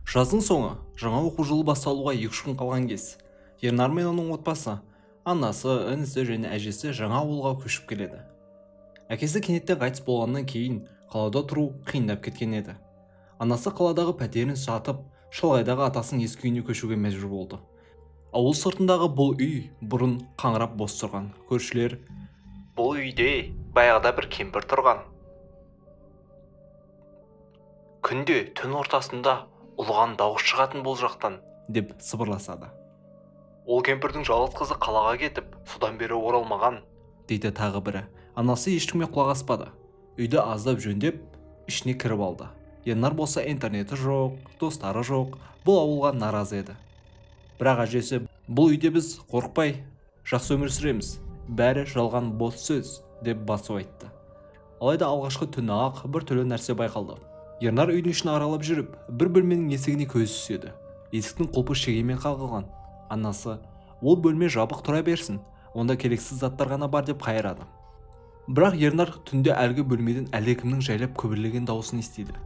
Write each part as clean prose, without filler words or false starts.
Жаздың соңы, жаңа оқу жылы басталуға 2-3 күн қалған кез. Ернар мен оның отбасы, анасы, інісі және әжесі жаңа ауылға көшіп келеді. Әкесі кенеттен қайтыс болғаннан кейін қалада тұру қиындап кеткен еді. Анасы қаладағы пәтерін сатып, шалғайдағы атасының ескі үйіне көшуге мәжбүр болды. Ауыл сыртындағы бұл үй бұрын қаңырап бос тұрған. Көршілер, бұл үйде баяғыда бір кемпір тұрған. Күнде түн ортасында ұлған дауыс шығатын бұл жақтан, деп сыбырласады. Ол кемпірдің жалғыз қызы қалаға кетіп, содан бері оралмаған, дейді тағы бірі. Анасы ешкімге құлақ аспады. Үйді аздап жөндеп, ішіне кіріп алды. Ернар болса интернеті жоқ, достары жоқ, бұл ауылға наразы еді. Бірақ әжесі, бұл үйде біз қорықпай, жақсы өмір сүреміз, бәрі жалған бос сөз, деп басып айтты. Алайда алғашқы түні ақ бір түрлі нәрсе байқалды. Ернар үйдің ішін аралап жүріп, бір бөлменің есігіне көзі түседі. Есіктің құлпы шегемен қағылған. Анасы, ол бөлме жабық тұра берсін, онда керексіз заттар ғана бар, деп қайырады. Бірақ Ернар түнде әлгі бөлмеден әлдекімнің жайлап күбірлеген дауысын естиді.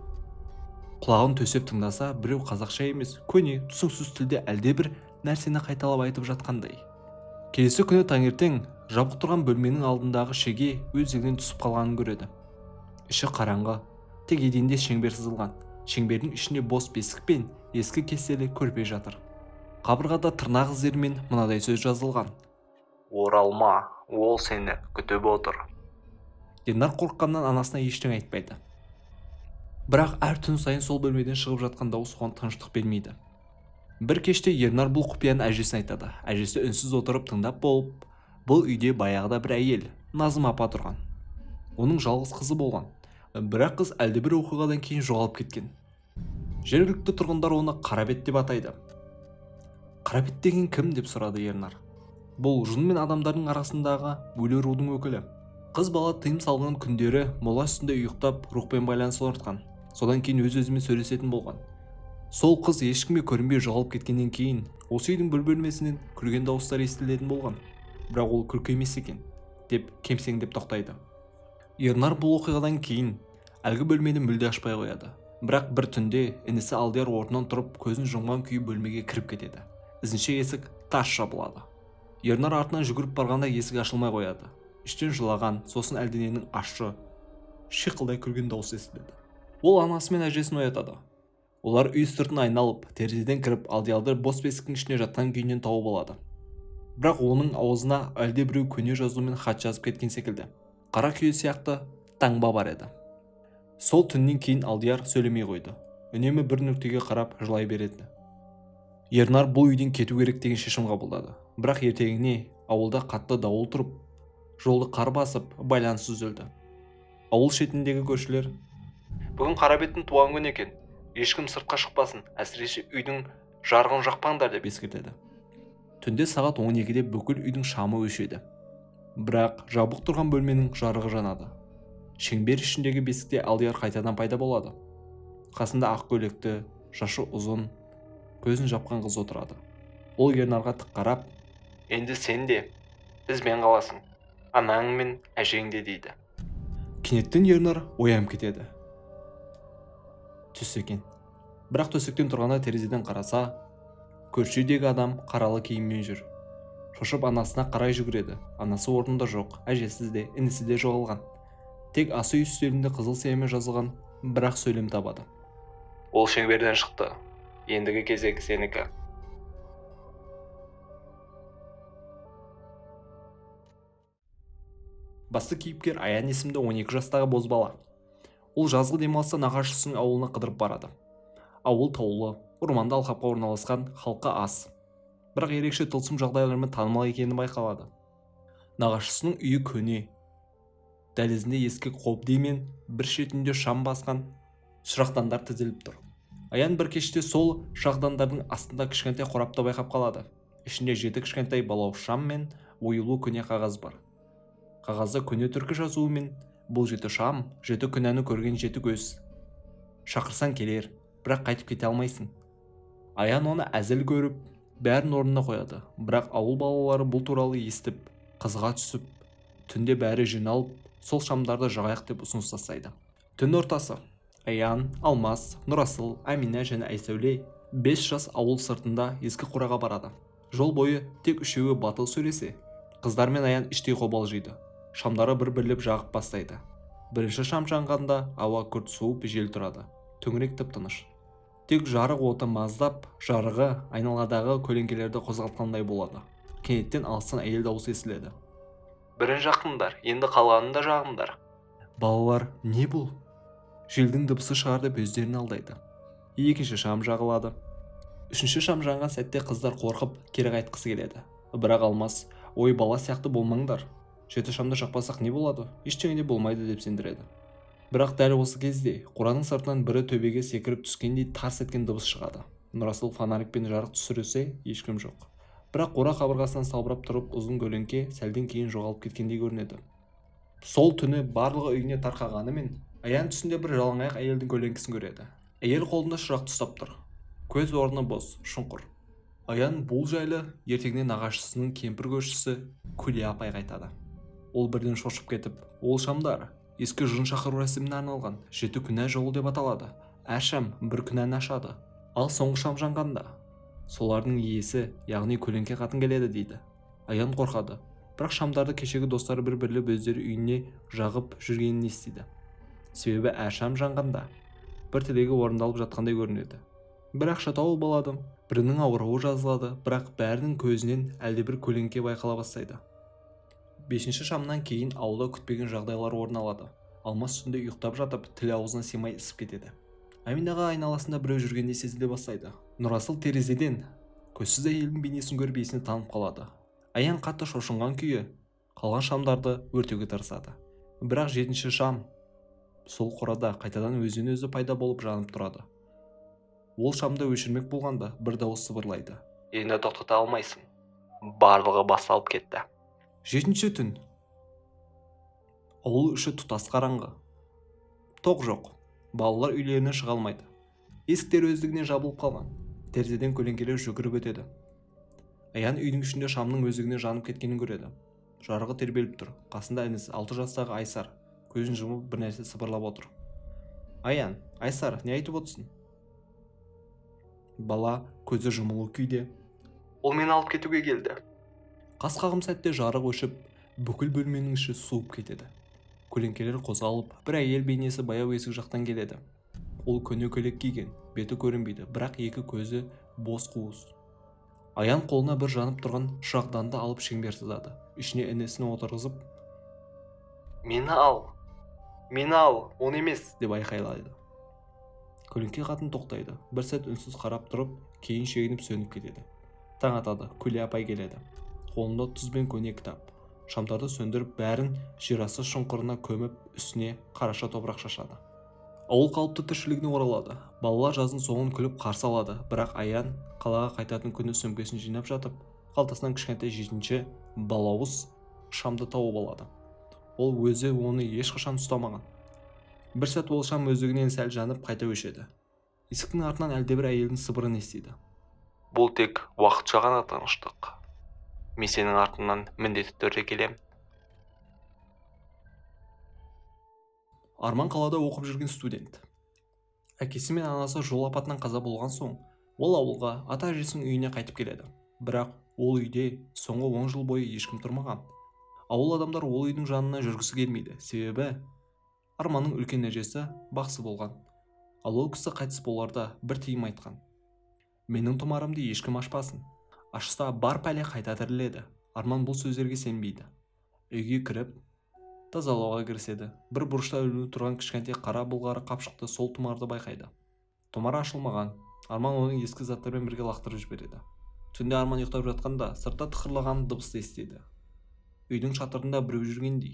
Құлағын төсеп тыңдаса, біреу қазақша емес, көне, түсініксіз тілде әлдебір нәрсені қайталап айтып жатқандай. Келесі күні таңертең жабық тұрған бөлменің алдындағы шеге өзегінен түсіп қалғанын көреді. Іші қараңғы, тек еденде шеңбер сызылған. Шеңбердің ішінде бос бесік пен ескі кеселі көрпе жатыр. Қабырғада тырнақ іздерімен мынадай сөз жазылған: оралма, ол сені күтіп отыр. Ернар қорыққаннан анасына ештеңе айтпайды. Бірақ әр түн сайын сол бөлмеден шығып жатқан дауыс оған тыныштық бермейді. Бір кеште Ернар бұл құпияны әжесіне айтады. Әжесі үнсіз отырып тыңдап болып, бұл үйде баяғыда бір әйел, Назым апа тұрған. Оның жалғыз қызы болған. Бірақ қыз әлдебір оқиғадан кейін жоғалып кеткен. Жергілікті тұрғындар оны Қарабет деп атайды. Қарабет деген кім, деп сұрады Ернар. Бұл жын мен адамдардың арасындағы өлі рудың өкілі. Қыз бала тыйым салған күндері мола үстінде ұйықтап, рухпен байланыс орнатқан. Содан кейін өз-өзімен сөйлесетін болған. Сол қыз ешкімге көрінбей жоғалып кеткеннен кейін осы үйдің бір бөлмесінен күлген дауыстар естілетін болған. Бірақ ол күлкі емес екен, деп кемсеңдеп тоқтайды. Ернар бұл оқиғадан кейін әлгі бөлмені мүлде ашпай қояды. Бірақ бір түнде інісі Алдияр орнынан тұрып, көзін жұмған күйі бөлмеге кіріп кетеді. Ізінше есік тас жабылады. Ернар артынан жүгіріп барғанда есік ашылмай қояды. Іштен жылаған, сосын әлдененің ащы, шиқылдай күлген дауысы естіледі. Ол анасы мен әжесін оятады. Олар үй сыртын айналып, терезеден кіріп, Алдиярды бос бесіктің ішіне жатқан күйінен тауып алады. Бірақ оның аузына әлдебіреу көне жазумен хат жазып кеткен секілді. Қара күйе сияқты таңба бар еді. Сол түннен кейін Алдияр сөйлемей қойды. Үнемі бір нүктеге қарап жылай береді. Ернар бұл үйден кету керек деген шешім қабылдады. Бірақ ертеңіне ауылда қатты дауыл тұрып, жолды қар басып, байланыс үзілді. Ауыл шетіндегі көршілер: бүгін Қарабеттің туған күні екен, ешкім сыртқа шықпасын, әсіресе үйдің жарығын жақпаңдар, деп ескертеді. Түнде сағат 12-де бүкіл үйдің шамы өшеді. Бірақ жабық тұрған бөлменің жарығы жанады. Шеңбер ішіндегі бесікте Алдияр қайтадан пайда болады. Қасында ақ көйлекті, шашы ұзын, көзін жапқан қыз отырады. Ол Ернарға тік қарап: енді сен де бізбен қаласың, анаң мен әжең де, дейді. Кенеттен Ернар оянып кетеді. Түс екен. Бірақ төсектен тұрғанда терезеден қараса, көрші үйдегі адам қаралы киіммен жүр. Шошып анасына қарай жүгіреді. Анасы орнында жоқ, әжесі де, інісі де жоғалған. Тек ас үй үстелінде қызыл сиямен жазылған бірақ сөйлем табады. Ол шеңберден шықты. Ендігі кезек сенікі. Басты кейіпкер Аян есімді 12 жастағы бозбала. Ол жазғы демалыста нағашысының ауылына қыдырып барады. Ауыл таулы, орманды алқапқа орналасқан, халқы аз. Бірақ ерекше тылсым жағдайлармен танымал екені байқалады. Нағашысының үйі көне. Дәлізінде ескі қобди мен бір шетінде шам басқан шырақтандар тізіліп тұр. Аян бір кеште сол шырақтандардың астында кішкентай қорапты байқап қалады. Ішінде 7 кішкентай балауыз шам мен оюлу көне қағаз бар. Қағазда көне түркі жазуымен: бұл 7 шам, 7 күнәні көрген 7 көз. Шақырсаң келер, бірақ қайтып кете алмайсың. Аян оны әзіл көріп, бәрін орнына қояды. Бірақ ауыл балалары бұл туралы естіп, қызға түсіп, түнде бәрі жиналып, сол шамдарды жағайық деп ұсыныс тастайды. Түн ортасы. Аян, Алмас, Нұрасыл, Әмина және Айсәуле 5 жас ауыл сыртында ескі қораға барады. Жол бойы тек үшеуі батыл сөйлесе, қыздар мен Аян іштей қобалжиды. Шамдары бір-бірлеп жағып бастайды. Бірінші шам жанғанда ауа күрт суып жел тұрады. Төңірек тып-тыныш. Тек жарық оты маздап, жарығы айналадағы көлеңкелерді қозғалтқандай болады. Кенеттен алыстан әйел дауысы естіледі. Бірін жақындар, енді қалғанын да жағыңдар. Балалар, не бұл? Желдің дыбысы шығарды өздерін алдайды. Екінші шам жағылады. Үшінші шам жанған сәтте қыздар қорқып кері қайтқысы келеді. Бірақ Алмас, ой бала сияқты болмаңдар. 7 шамды жақпасақ не болады? Ештеңе де болмайды деп сендіреді. Бірақ дәл осы кезде қораның сыртынан бірі төбеге секіріп түскендей тарс еткен дыбыс шығады. Нұрасыл фонарикпен жарық түсірсе, ешкім жоқ. Бірақ қора қабырғасынан салбырап тұрып ұзын көлеңке сәлден кейін жоғалып кеткендей көрінеді. Сол түні барлығы үйіне тарқағанымен, Аян түсінде бір жалаңаяқ әйелдің көлеңкесін көреді. Әйел қолында шырақты ұстап тұр. Көз орны бос, шұңқыр. Аян бұл жайлы ертеңіне нағашысының кемпір көршісі Күлия апай айтады. Ол бірден шошып кетіп, ол шамдар ескі жын шақыру рәсіміне арналған 7 күнә жолы деп аталады. Әр шам бір күнәні ашады. Ал соңғы шам жанғанда солардың иесі, яғни көлеңке қатын келеді дейді. Аян қорқады. Бірақ шамдарды кешегі достары бір-бірлеп өздері үйіне жағып жүргенін естиді. Себебі әр шам жанғанда бір тілегі орындалып жатқандай көрінеді. Бір ақша тауып болады, бірінің ауруы жазылады, бірақ бәрінің көзінен әлдебір көлеңке байқала бастайды. 5-ші шамнан кейін ауылда күтпеген жағдайлар орын алады. Алмас түнде ұйықтап жатып, тілі аузына сыймай ісіп кетеді. Аминаға айналасында біреу жүргендей сезіле бастайды. Нұрасыл терезеден көзсіз әйелдің бейнесін көріп есіне танып қалады. Аян қатты шошынған күйі қалған шамдарды өртеуге тырысады. Бірақ 7-ші шам сол қорада қайтадан өзінен өзі пайда болып жанып тұрады. Ол шамды өшірмек болғанда бір дауыс сыбырлайды. Енді тоқтата алмайсың. Барлығы басталып кетті. 7-ші түн. Ауыл іші тұтас қараңғы. Тоқ жоқ. Балалар үйлерінен шыға алмайды. Есіктер өздігінен жабылып қалған. Терезеден көлеңкелер жүгіріп өтеді. Аян үйдің ішінде шамның өздігінен жанып кеткенін көреді. Жарығы тербеліп тұр. Қасында інісі 6 жастағы Айсар көзін жұмып бір нәрсе сыбырлап отыр. Аян, Айсар, не айтып отырсың? Бала көзі жұмулы күйде. Ол мені алып кетуге келді. Қас қағым сәтте жарық өшіп, бүкіл бөлменің іші суып кетеді. Көлеңкелер қозғалып, бір әйел бейнесі баяу есік жақтан келеді. Ол көне көйлек киген, беті көрінбейді, бірақ екі көзі бос қуыс. Аян қолына бір жанып тұрған шырақданды алып шеңбер сызады. Ішіне інісін отырғызып, «Мені ал, он емес!» деп айқайлайды. Көлеңке қатын тоқтайды. Бір сәт үнсіз қарап тұрып, кейін шегініп сөніп кетеді. Таң атады, Күлия апай келеді. Қолында тұз бен көне кітап. Шамдарды сөндіріп, бәрін жерасты шұңқырына көміп, үстіне қараша топырақ шашады. Ауыл қалыпты тіршілігіне оралады. Балалар жаздың соңын күліп қарсы алады, бірақ Аян қалаға қайтатын күні сөмкесін жинап жатып, қалтасынан кішкентай 7-ші балауыз шамды тауып алады. Ол өзі оны ешқашан ұстамаған. Бір сәт ол шам өздігінен сәл жанып қайта өшеді. Есіктің артынан әлдебір әйелдің сыбырын естиді. Бұл тек уақытша ғана тыныштық. Мен сенің артыңнан міндетті түрде келем. Арман қалада оқып жүрген студент. Әкесі мен анасы жол апатынан қаза болған соң, ол ауылға ата-әжесінің үйіне қайтып келеді. Бірақ ол үйде соңғы 10 жыл бойы ешкім тұрмаған. Ауыл адамдар ол үйдің жанына жүргісі келмейді, себебі Арманның үлкен әжесі бақсы болған. Ал ол кісі қайтыс боларда бір тыйым айтқан. Менің тұмарымды ешкім ашпасын. Ашса бар пәле қайта тіріледі. Арман бұл сөздерге сенбейді. Үйге кіріп, тазалауға кіріседі. Бір бұрышта ілулі тұрған кішкентай қара былғары қапшықты сол тұмарды байқайды. Тұмар ашылмаған. Арман оның ескі заттармен бірге лақтырып жібереді. Түнде Арман ұйықтап жатқанда сыртта тықырлаған дыбысты естиді. Үйдің шатырында біреу жүргендей.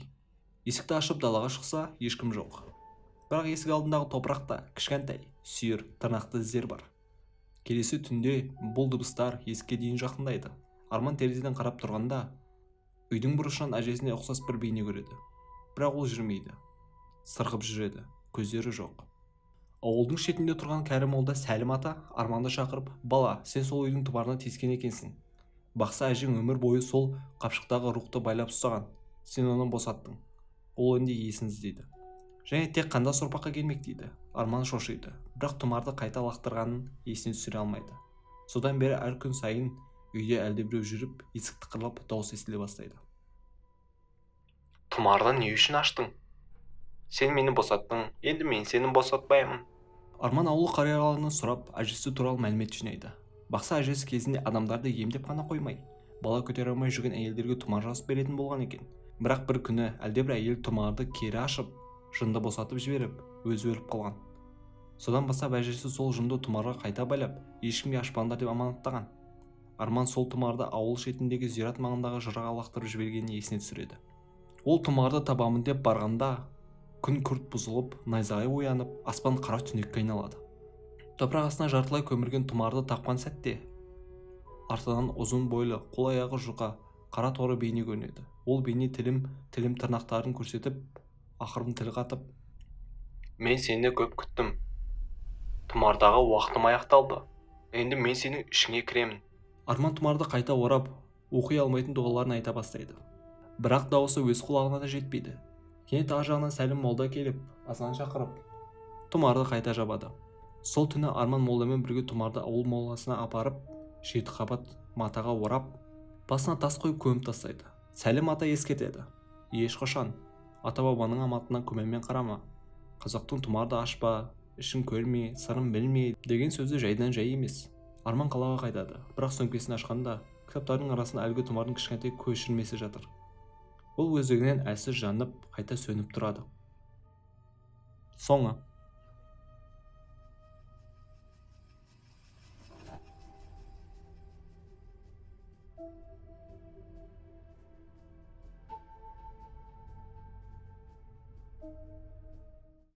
Есікті ашып далаға шықса, ешкім жоқ. Бірақ есік алдындағы топырақта кішкентай, сүйір, тырнақты іздер бар. Келесі түнде бұл дыбыстар есікке дейін жақындайды. Арман терезеден қарап тұрғанда, үйдің бұрышынан әжесіне ұқсас бір бейне көреді. Бірақ ол жүрмейді. Сырғып жүреді, көздері жоқ. Ауылдың шетінде тұрған кәрі молда Сәлім ата Арманды шақырып, «Бала, сен сол үйдің тұмарына тиіскен екенсің. Бақса әжең өмір бойы сол қапшықтағы рухты байлап ұстаған. Сен оны босаттың. Ол енді есін іздейді. Және тек қандас ұрпаққа келмек дейді. Арман шошиды, бірақ тұмарды қайта лақтырғанын есіне түсіре алмайды. Содан бері әр күн сайын үйде әлдебіреу жүріп, есік тықырлап дауыс естіле бастайды. Тұмарды не үшін аштың? Сен мені босаттың, енді мен сені босатпаймын. Арман ауыл қарияларынан сұрап, әжесі туралы мәлімет жинайды. Бақса әжесі кезінде адамдарды емдеп қана қоймай, бала көтере алмай жүрген әйелдерге тұмар жазып беретін болған екен. Бірақ бір күні әлдебір әйел тұмарды кері ашып, жынды босатып жіберіп, өзі өліп қалған. Содан бастап әжесі сол жынды тұмарға қайта байлап, ешкімге ашпаңдар деп аманаттаған. Арман сол тұмарды ауыл шетіндегі зират маңындағы жыраға лақтырып жібергенін есіне түсіреді. Ол тұмарды табамын деп барғанда, күн күрт бұзылып, найзағай оянып, аспан қара түнекке айналады. Топырақ астына жартылай көмірген тұмарды тапқан сәтте, артынан ұзын бойлы, қол аяғы жұқа, қара торы бейне көрінеді. Ол бейне тілім тырнақтарын көрсетіп, ақырын тіл қатып: "Мен сені көп күттім. Тұмардағы уақытым аяқталды. Енді мен сенің ішіңе кіремін." Арман тұмарды қайта орап, оқи алмайтын дұғаларын айта бастайды. Бірақ дауысы өз құлағына да жетпейді. Кенет ар жағынан Сәлім молда келіп, азан шақырып, тұмарды қайта жабады. Сол түні Арман молдамен бірге тұмарды ауыл моласына апарып, 7 қабат матаға орап, басына тас қойып көміп тастайды. Сәлім ата ескертеді: "Ешқашан ата-бабаның аматына күмәнмен қарама. Қазақтың тұмарды ашпа, ішін көрме, сырын білме" деген сөзі жайдан жай емес. Арман қалаға қайтады, бірақ сөмкесін ашқанда, кітаптардың арасында әлгі тұмардың кішкентай көшірмесі жатыр. Ол өздігінен әлсіз жанып, қайта сөніп тұрады. Соңы.